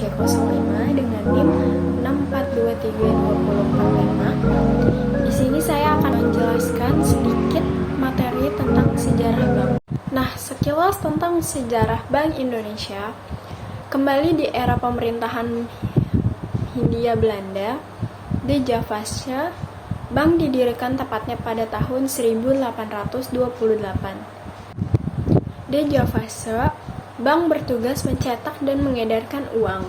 C05 dengan NIM 6423245. Di sini saya akan menjelaskan sedikit materi tentang sejarah bank. Nah, sekilas tentang sejarah Bank Indonesia. Kembali di era pemerintahan Hindia Belanda, di Javasche, bank didirikan tepatnya pada tahun 1828. Di Javasche, bank bertugas mencetak dan mengedarkan uang.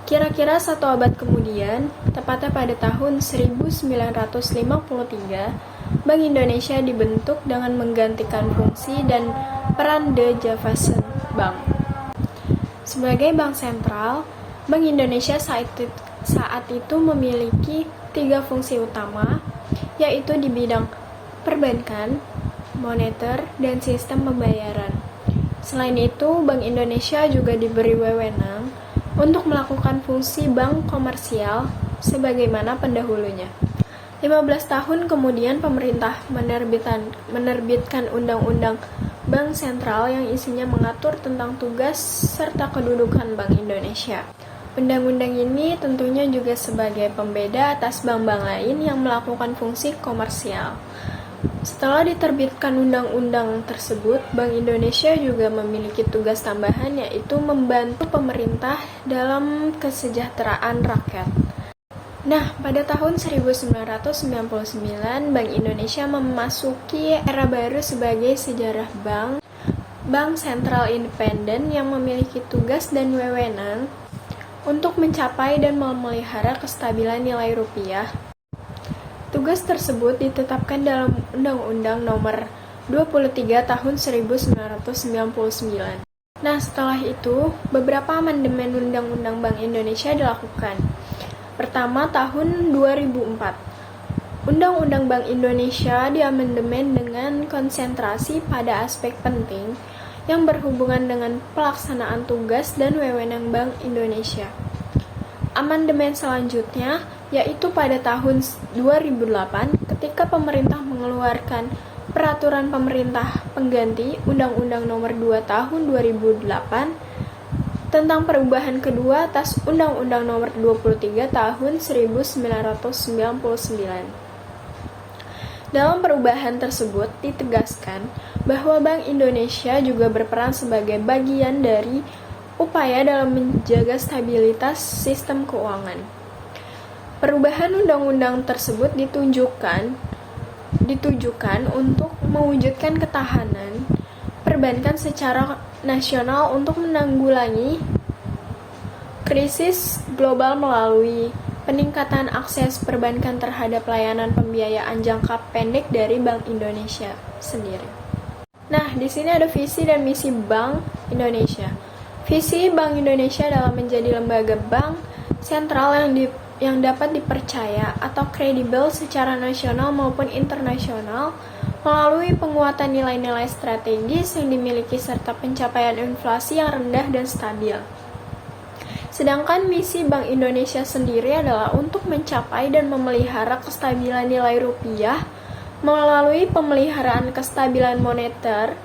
Kira-kira 1 abad kemudian, tepatnya pada tahun 1953, Bank Indonesia dibentuk dengan menggantikan fungsi dan peran De Javasche Bank. Sebagai bank sentral, Bank Indonesia saat itu memiliki 3 fungsi utama, yaitu di bidang perbankan, moneter, dan sistem pembayaran. Selain itu, Bank Indonesia juga diberi wewenang untuk melakukan fungsi bank komersial sebagaimana pendahulunya. 15 tahun kemudian pemerintah menerbitkan Undang-Undang Bank Sentral yang isinya mengatur tentang tugas serta kedudukan Bank Indonesia. Undang-undang ini tentunya juga sebagai pembeda atas bank-bank lain yang melakukan fungsi komersial. Setelah diterbitkan undang-undang tersebut, Bank Indonesia juga memiliki tugas tambahan, yaitu membantu pemerintah dalam kesejahteraan rakyat. Nah, pada tahun 1999, Bank Indonesia memasuki era baru sebagai sejarah bank sentral independen yang memiliki tugas dan wewenang untuk mencapai dan memelihara kestabilan nilai rupiah. Tugas tersebut ditetapkan dalam Undang-Undang Nomor 23 Tahun 1999. Nah, setelah itu, beberapa amandemen Undang-Undang Bank Indonesia dilakukan. Pertama, tahun 2004. Undang-Undang Bank Indonesia diamandemen dengan konsentrasi pada aspek penting yang berhubungan dengan pelaksanaan tugas dan wewenang Bank Indonesia. Amandemen selanjutnya yaitu pada tahun 2008 ketika pemerintah mengeluarkan peraturan pemerintah pengganti Undang-Undang Nomor 2 Tahun 2008 tentang perubahan kedua atas Undang-Undang Nomor 23 Tahun 1999. Dalam perubahan tersebut ditegaskan bahwa Bank Indonesia juga berperan sebagai bagian dari upaya dalam menjaga stabilitas sistem keuangan. Perubahan undang-undang tersebut ditujukan untuk mewujudkan ketahanan perbankan secara nasional untuk menanggulangi krisis global melalui peningkatan akses perbankan terhadap layanan pembiayaan jangka pendek dari Bank Indonesia sendiri. Nah, di sini ada visi dan misi Bank Indonesia. Visi Bank Indonesia dalam menjadi lembaga bank sentral yang dapat dipercaya atau kredibel secara nasional maupun internasional melalui penguatan nilai-nilai strategis yang dimiliki serta pencapaian inflasi yang rendah dan stabil. Sedangkan misi Bank Indonesia sendiri adalah untuk mencapai dan memelihara kestabilan nilai rupiah melalui pemeliharaan kestabilan moneter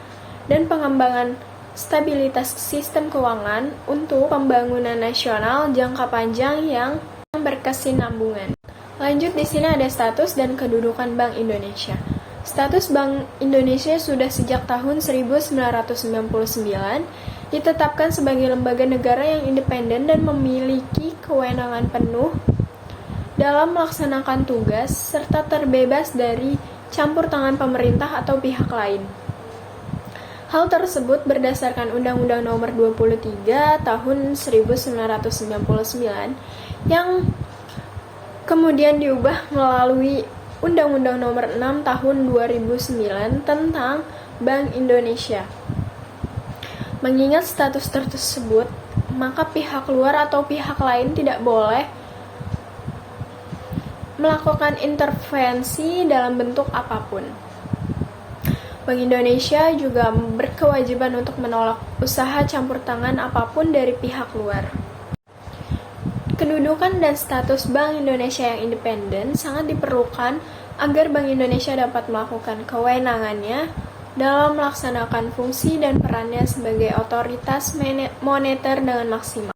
dan pengembangan stabilitas sistem keuangan untuk pembangunan nasional jangka panjang yang berkesinambungan. Lanjut, di sini ada status dan kedudukan Bank Indonesia. Status Bank Indonesia sudah sejak tahun 1999 ditetapkan sebagai lembaga negara yang independen dan memiliki kewenangan penuh dalam melaksanakan tugas serta terbebas dari campur tangan pemerintah atau pihak lain. Hal tersebut berdasarkan Undang-Undang Nomor 23 Tahun 1999 yang kemudian diubah melalui Undang-Undang Nomor 6 Tahun 2009 tentang Bank Indonesia. Mengingat status tersebut, maka pihak luar atau pihak lain tidak boleh melakukan intervensi dalam bentuk apapun. Bank Indonesia juga berkewajiban untuk menolak usaha campur tangan apapun dari pihak luar. Kedudukan dan status Bank Indonesia yang independen sangat diperlukan agar Bank Indonesia dapat melakukan kewenangannya dalam melaksanakan fungsi dan perannya sebagai otoritas moneter dengan maksimal.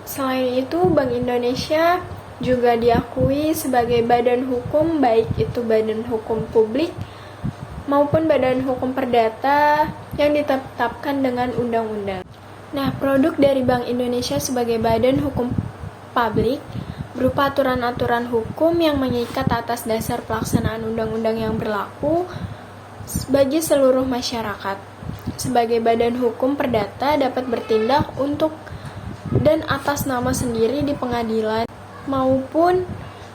Selain itu, Bank Indonesia juga diakui sebagai badan hukum, baik itu badan hukum publik maupun badan hukum perdata yang ditetapkan dengan undang-undang. Nah, produk dari Bank Indonesia sebagai badan hukum publik berupa aturan-aturan hukum yang mengikat atas dasar pelaksanaan undang-undang yang berlaku bagi seluruh masyarakat. Sebagai badan hukum perdata dapat bertindak untuk dan atas nama sendiri di pengadilan maupun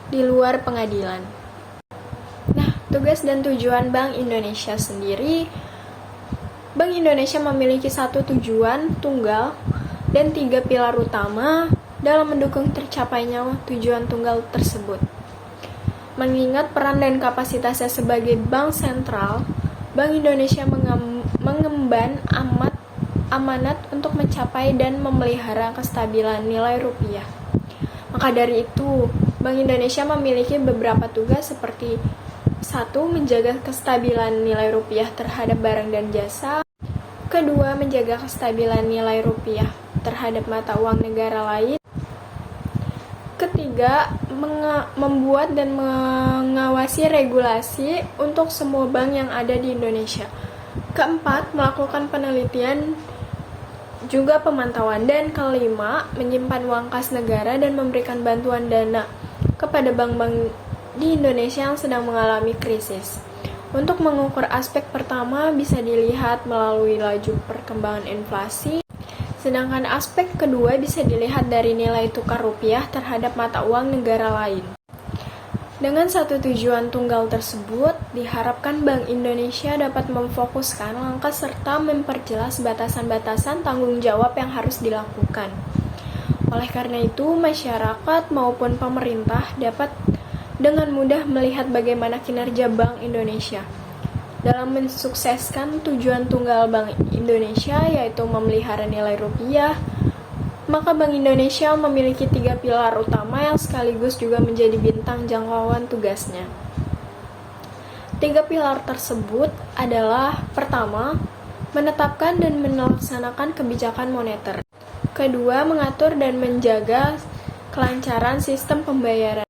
di luar pengadilan. Nah, tugas dan tujuan Bank Indonesia sendiri, Bank Indonesia memiliki satu tujuan tunggal dan 3 pilar utama dalam mendukung tercapainya tujuan tunggal tersebut. Mengingat peran dan kapasitasnya sebagai bank sentral, Bank Indonesia mengemban amanat untuk mencapai dan memelihara kestabilan nilai rupiah. Maka dari itu, Bank Indonesia memiliki beberapa tugas seperti 1. Menjaga kestabilan nilai rupiah terhadap barang dan jasa. 2. Menjaga kestabilan nilai rupiah terhadap mata uang negara lain. 3. Membuat dan mengawasi regulasi untuk semua bank yang ada di Indonesia. 4. Melakukan penelitian juga pemantauan. Dan 5. Menyimpan uang kas negara dan memberikan bantuan dana kepada bank-bank di Indonesia yang sedang mengalami krisis. Untuk mengukur aspek pertama bisa dilihat melalui laju perkembangan inflasi, sedangkan aspek kedua bisa dilihat dari nilai tukar rupiah terhadap mata uang negara lain. Dengan satu tujuan tunggal tersebut, diharapkan Bank Indonesia dapat memfokuskan langkah serta memperjelas batasan-batasan tanggung jawab yang harus dilakukan. Oleh karena itu, masyarakat maupun pemerintah dapat dengan mudah melihat bagaimana kinerja Bank Indonesia dalam mensukseskan tujuan tunggal Bank Indonesia, yaitu memelihara nilai rupiah. Maka Bank Indonesia memiliki 3 pilar utama yang sekaligus juga menjadi bintang jangkauan tugasnya. 3 pilar tersebut adalah: pertama, menetapkan dan melaksanakan kebijakan moneter. 2. Mengatur dan menjaga kelancaran sistem pembayaran.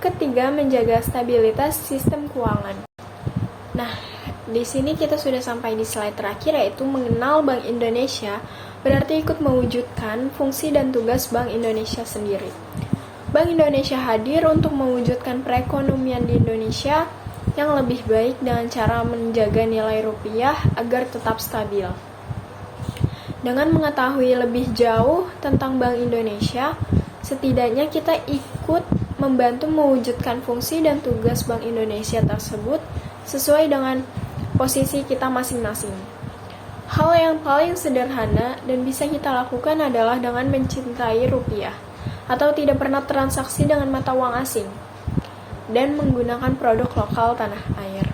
3. Menjaga stabilitas sistem keuangan. Nah, di sini kita sudah sampai di slide terakhir, yaitu mengenal Bank Indonesia berarti ikut mewujudkan fungsi dan tugas Bank Indonesia sendiri. Bank Indonesia hadir untuk mewujudkan perekonomian di Indonesia yang lebih baik dengan cara menjaga nilai rupiah agar tetap stabil. Dengan mengetahui lebih jauh tentang Bank Indonesia, setidaknya kita ikut membantu mewujudkan fungsi dan tugas Bank Indonesia tersebut sesuai dengan posisi kita masing-masing. Hal yang paling sederhana dan bisa kita lakukan adalah dengan mencintai rupiah atau tidak pernah transaksi dengan mata uang asing dan menggunakan produk lokal tanah air.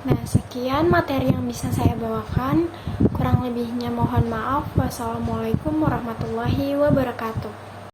Nah, sekian materi yang bisa saya bawakan. Kurang lebihnya mohon maaf. Wassalamualaikum warahmatullahi wabarakatuh.